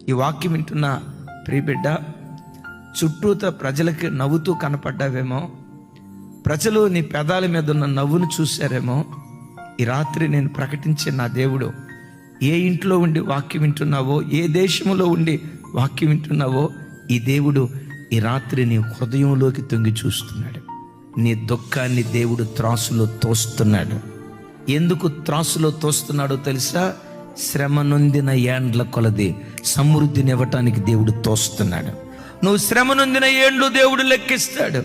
ఈ వాక్యం వింటున్న ప్రియబిడ్డ, చుట్టూత ప్రజలకి నవ్వుతూ కనపడ్డావేమో, ప్రజలు నీ పెదాల మీద ఉన్న నవ్వును చూశారేమో. ఈ రాత్రి నేను ప్రకటించే నా దేవుడు, ఏ ఇంట్లో ఉండి వాక్యం వింటున్నావో, ఏ దేశంలో ఉండి వాక్యం వింటున్నావో, ఈ దేవుడు ఈ రాత్రి నీ హృదయంలోకి తొంగి చూస్తున్నాడు. నీ దుఃఖాన్ని దేవుడు త్రాసులో తోస్తున్నాడు. ఎందుకు త్రాసులో తోస్తున్నాడో తెలుసా? శ్రమ నొందిన ఏండ్ల కొలది సమృద్ధినివ్వటానికి దేవుడు తోస్తున్నాడు. నువ్వు శ్రమ నొందిన ఏండ్లు దేవుడు లెక్కిస్తాడు.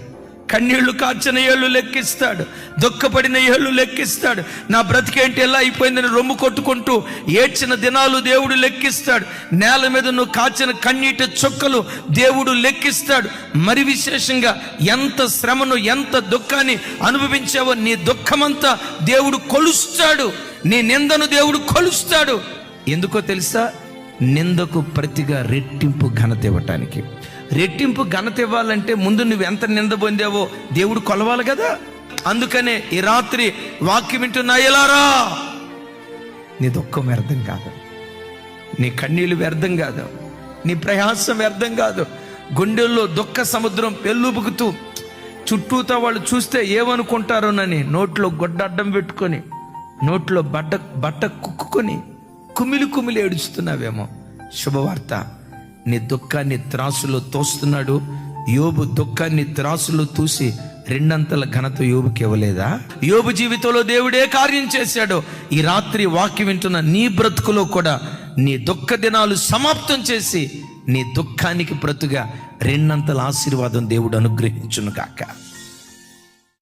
కన్నీళ్లు కార్చిన ఏళ్ళు లెక్కిస్తాడు. దుఃఖపడిన ఏళ్ళు లెక్కిస్తాడు. నా బ్రతికేంటి ఎలా అయిపోయిందని రొమ్ము కొట్టుకుంటూ ఏడ్చిన దినాలు దేవుడు లెక్కిస్తాడు. నేల మీద నువ్వు కాచిన కన్నీటి చుక్కలు దేవుడు లెక్కిస్తాడు. మరి విశేషంగా ఎంత శ్రమను, ఎంత దుఃఖాన్ని అనుభవించావో నీ దుఃఖమంతా దేవుడు కొలుస్తాడు. నీ నిందను దేవుడు కొలుస్తాడు. ఎందుకో తెలుసా? నిందకు ప్రతిగా రెట్టింపు ఘనత ఇవ్వటానికి. రెట్టింపు ఘనత ఇవ్వాలంటే ముందు నువ్వు ఎంత నింద పొందావో దేవుడు కొలవాలి కదా. అందుకనే ఈ రాత్రి వాక్యం వింటున్నా ఎలారా, నీ దుఃఖం వ్యర్థం కాదు, నీ కన్నీళ్ళు వ్యర్థం కాదు, నీ ప్రయాసం వ్యర్థం కాదు. గుండెల్లో దుఃఖ సముద్రం పెళ్ళుబుకుతూ చుట్టూతా వాళ్ళు చూస్తే ఏమనుకుంటారోనని నోట్లో గొడ్డ అడ్డం పెట్టుకొని, నోట్లో బట్ట కుక్కుని కుమిలి ఏడుస్తున్నావేమో. శుభవార్త, నీ దుఃఖాన్ని త్రాసులో తోస్తున్నాడు. యోబు దుఃఖాన్ని త్రాసులో తూసి రెండంతల ఘనత యోబుకి ఇవ్వలేదా? యోబు జీవితంలో దేవుడే కార్యం చేశాడు. ఈ రాత్రి వాక్యం వింటున్న నీ బ్రతుకులో కూడా నీ దుఃఖ దినాలు సమాప్తం చేసి నీ దుఃఖానికి ప్రతుగా రెండంతల ఆశీర్వాదం దేవుడు అనుగ్రహించును గాక.